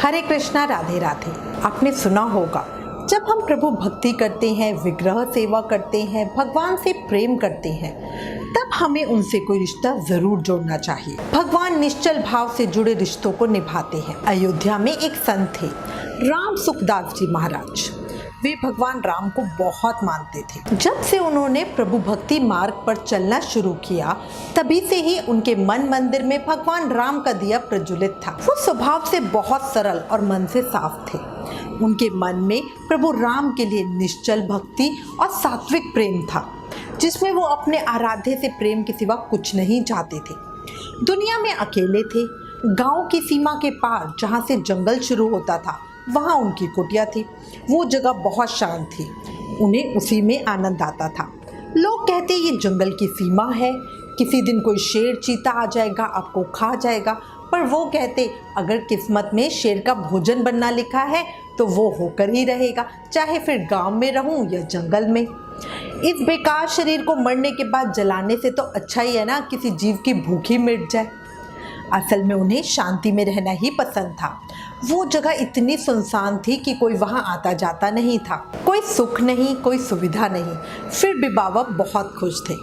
हरे कृष्णा, राधे राधे। आपने सुना होगा, जब हम प्रभु भक्ति करते हैं, विग्रह सेवा करते हैं, भगवान से प्रेम करते हैं, तब हमें उनसे कोई रिश्ता जरूर जोड़ना चाहिए। भगवान निश्चल भाव से जुड़े रिश्तों को निभाते हैं। अयोध्या में एक संत थे, राम सुखदास जी महाराज। वे भगवान राम को बहुत मानते थे। जब से उन्होंने प्रभु भक्ति मार्ग पर चलना शुरू किया, तभी से ही उनके मन मंदिर में भगवान राम का दिया प्रज्वलित था। वो स्वभाव से बहुत सरल और मन से साफ थे। उनके मन में प्रभु राम के लिए निश्चल भक्ति और सात्विक प्रेम था, जिसमें वो अपने आराध्य से प्रेम के सिवा कुछ नहीं चाहते थे। दुनिया में अकेले थे। गांव की सीमा के पार जहां से जंगल शुरू होता था, वहाँ उनकी कुटिया थी। वो जगह बहुत शांत थी, उन्हें उसी में आनंद आता था। लोग कहते ये जंगल की सीमा है, किसी दिन कोई शेर चीता आ जाएगा, आपको खा जाएगा। पर वो कहते अगर किस्मत में शेर का भोजन बनना लिखा है तो वो होकर ही रहेगा, चाहे फिर गांव में रहूं या जंगल में। इस बेकार शरीर को मरने के बाद जलाने से तो अच्छा ही है ना, किसी जीव की भूखी मिट जाए। असल में उन्हें शांति में रहना ही पसंद था। वो जगह इतनी सुनसान थी कि कोई वहां आता जाता नहीं था। कोई सुख नहीं, कोई सुविधा नहीं, फिर भी बाबा बहुत खुश थे।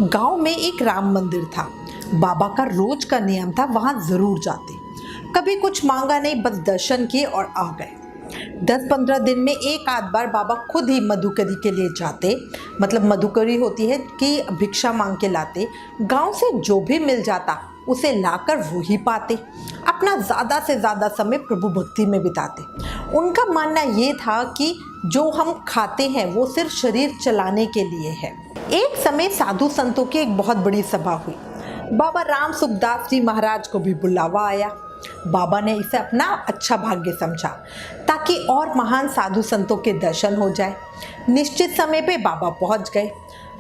गांव में एक राम मंदिर था। बाबा का रोज का नियम था वहां जरूर जाते। कभी कुछ मांगा नहीं, बस दर्शन किए और आ गए। 10-15 दिन में एक आध बार बाबा खुद ही मधुकरी के लिए जाते। मतलब मधुकरी होती है कि भिक्षा मांग के लाते। गांव से जो भी मिल जाता उसे लाकर वो ही पाते। अपना ज़्यादा से ज़्यादा समय प्रभु भक्ति में बिताते। उनका मानना ये था कि जो हम खाते हैं वो सिर्फ शरीर चलाने के लिए है। एक समय साधु संतों की एक बहुत बड़ी सभा हुई। बाबा राम सुखदास जी महाराज को भी बुलावा आया। बाबा ने इसे अपना अच्छा भाग्य समझा ताकि और महान साधु संतों के दर्शन हो जाए। निश्चित समय पे बाबा पहुंच गए।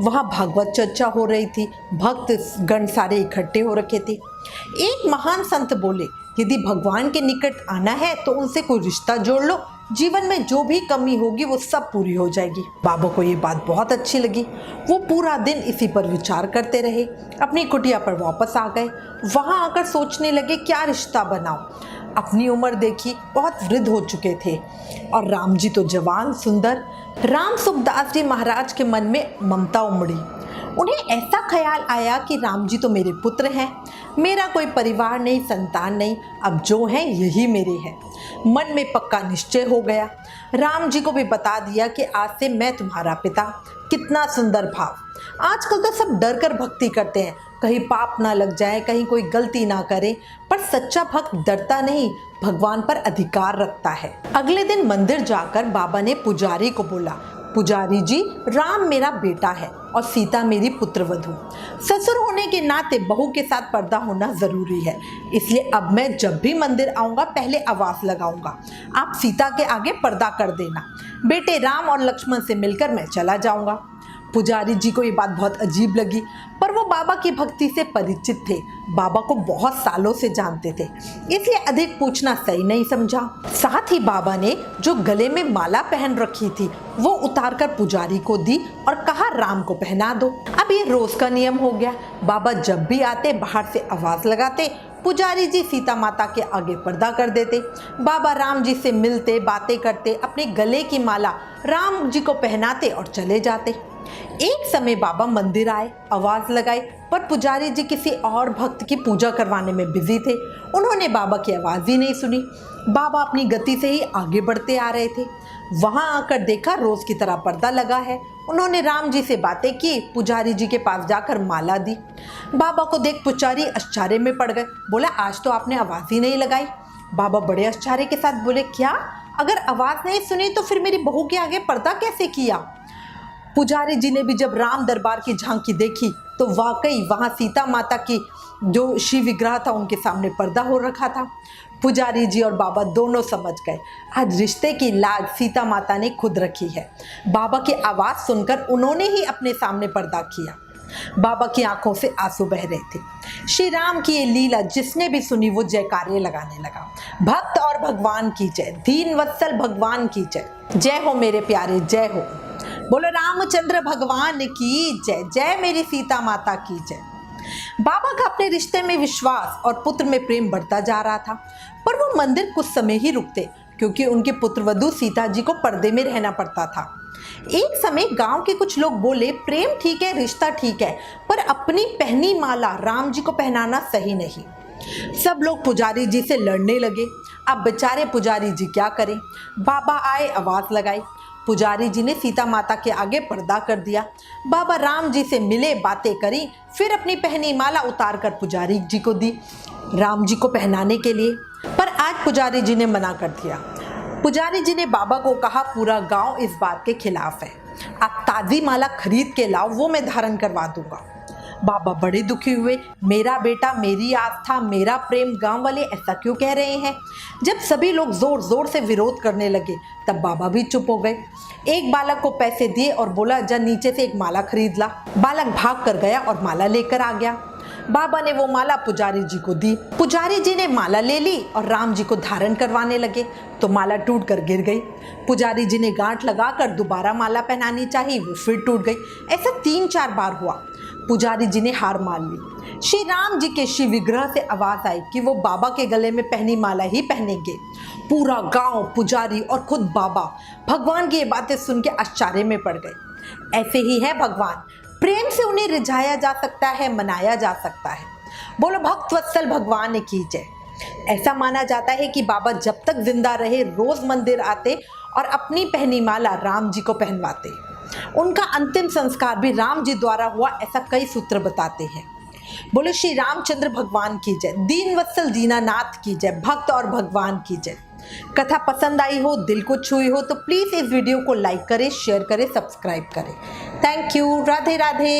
वहाँ भागवत चर्चा हो रही थी। भक्त गण सारे इकट्ठे हो रखे थे। एक महान संत बोले, यदि भगवान के निकट आना है तो उनसे कोई रिश्ता जोड़ लो, जीवन में जो भी कमी होगी वो सब पूरी हो जाएगी। बाबा को ये बात बहुत अच्छी लगी। वो पूरा दिन इसी पर विचार करते रहे। अपनी कुटिया पर वापस आ गए। वहाँ आकर सोचने लगे क्या रिश्ता बनाओ। अपनी उम्र देखी, बहुत वृद्ध हो चुके थे और राम जी तो जवान सुंदर। राम सुखदास जी महाराज के मन में ममता उमड़ी। उन्हें ऐसा ख्याल आया कि राम जी तो मेरे पुत्र हैं, मेरा कोई परिवार नहीं, संतान नहीं, अब जो हैं यही मेरे हैं। मन में पक्का निश्चय हो गया। राम जी को भी बता दिया कि आज से मैं तुम्हारा पिता। कितना सुंदर भाव। आजकल तो सब डर कर भक्ति करते हैं, कहीं पाप ना लग जाए, कहीं कोई गलती ना करे। पर सच्चा भक्त डरता नहीं, भगवान पर अधिकार रखता है। अगले दिन मंदिर जाकर बाबा ने पुजारी को बोला, पुजारी जी, राम मेरा बेटा है और सीता मेरी पुत्रवधू। ससुर होने के नाते बहू के साथ पर्दा होना जरूरी है, इसलिए अब मैं जब भी मंदिर आऊँगा पहले आवाज लगाऊंगा। आप सीता के आगे पर्दा कर देना। बेटे राम और लक्ष्मण से मिलकर मैं चला जाऊंगा। पुजारी जी को ये बात बहुत अजीब लगी, पर वो बाबा की भक्ति से परिचित थे, बाबा को बहुत सालों से जानते थे, इसलिए अधिक पूछना सही नहीं समझा। साथ ही बाबा ने जो गले में माला पहन रखी थी वो उतारकर पुजारी को दी और कहा राम को पहना दो। अब ये रोज का नियम हो गया। बाबा जब भी आते बाहर से आवाज लगाते, पुजारी जी सीता माता के आगे पर्दा कर देते। बाबा राम जी से मिलते, बातें करते, अपने गले की माला राम जी को पहनाते और चले जाते। एक समय बाबा मंदिर आए, आवाज लगाई, पर पुजारी जी किसी और भक्त की पूजा करवाने में बिजी थे। उन्होंने बाबा की आवाज ही नहीं सुनी। बाबा अपनी गति से ही आगे बढ़ते आ रहे थे। वहां आकर देखा रोज की तरह पर्दा लगा है। उन्होंने राम जी से बातें की, पुजारी जी के पास जाकर माला दी। बाबा को देख पुजारी आश्चर्य में पड़ गए। बोला, आज तो आपने आवाज ही नहीं लगाई। बाबा बड़े आश्चर्य के साथ बोले, क्या? अगर आवाज नहीं सुनी तो फिर मेरी बहू के आगे पर्दा कैसे किया? पुजारी जी ने भी जब राम दरबार की झांकी देखी तो वाकई वहां सीता माता की जो शिव विग्रह था उनके सामने पर्दा हो रखा था। पुजारी जी और बाबा दोनों समझ गए, आज रिश्ते की लाज सीता माता ने खुद रखी है। बाबा की आवाज़ सुनकर उन्होंने ही अपने सामने पर्दा किया। बाबा की आंखों से आंसू बह रहे थे। श्री राम की ये लीला जिसने भी सुनी वो जयकारे लगाने लगा। भक्त और भगवान की जय, दीन वत्सल भगवान की जय, जय हो मेरे प्यारे, जय हो। बोलो रामचंद्र भगवान की जय, जय मेरी सीता माता की जय। बाबा का अपने रिश्ते में विश्वास और पुत्र में प्रेम बढ़ता जा रहा था, पर वो मंदिर कुछ समय ही रुकते क्योंकि उनके पुत्रवधू सीता जी को पर्दे में रहना पड़ता था। एक समय गांव के कुछ लोग बोले, प्रेम ठीक है, रिश्ता ठीक है, पर अपनी पहनी माला राम जी को पहनाना सही नहीं। सब लोग पुजारी जी से लड़ने लगे। अब बेचारे पुजारी जी क्या करें। बाबा आए, आवाज लगाई। पुजारी जी ने सीता माता के आगे पर्दा कर दिया। बाबा राम जी से मिले, बातें करी, फिर अपनी पहनी माला उतार कर पुजारी जी को दी राम जी को पहनाने के लिए। पर आज पुजारी जी ने मना कर दिया। पुजारी जी ने बाबा को कहा, पूरा गांव इस बात के खिलाफ है, आप ताज़ी माला खरीद के लाओ, वो मैं धारण करवा दूंगा। बाबा बड़े दुखी हुए। मेरा बेटा, मेरी आस्था, मेरा प्रेम, गांव वाले ऐसा क्यों कह रहे हैं? जब सभी लोग जोर जोर से विरोध करने लगे तब बाबा भी चुप हो गए। एक बालक को पैसे दिए और बोला, जा नीचे से एक माला खरीद ला। बालक भाग कर गया और माला लेकर आ गया। बाबा ने वो माला पुजारी जी को दी। पुजारी जी ने माला ले ली और राम जी को धारण करवाने लगे तो माला टूट कर गिर गई। पुजारी जी ने गांठ लगाकर दोबारा माला पहनानी चाहिए, वो फिर टूट गई। ऐसा 3-4 बार हुआ। पुजारी जी ने हार मान ली। श्री राम जी के शिव विग्रह से आवाज आई कि वो बाबा के गले में पहनी माला ही पहनेंगे। पूरा गांव, पुजारी और खुद बाबा भगवान की ये बातें सुन के आश्चर्य में पड़ गए। ऐसे ही है भगवान, प्रेम से उन्हें रिझाया जा सकता है, मनाया जा सकता है। बोलो भक्त वत्सल भगवान की जय। ऐसा माना जाता है कि बाबा जब तक जिंदा रहे रोज मंदिर आते और अपनी पहनी माला राम जी को पहनवाते। उनका अंतिम संस्कार भी राम जी द्वारा हुआ, ऐसा कई सूत्र बताते हैं। बोलो श्री रामचंद्र भगवान की जय, दीन वत्सल दीनानाथ की जय, भक्त और भगवान की जय। कथा पसंद आई हो, दिल को छुई हो तो प्लीज़ इस वीडियो को लाइक करें, शेयर करें, सब्सक्राइब करें। Thank you. राधे राधे।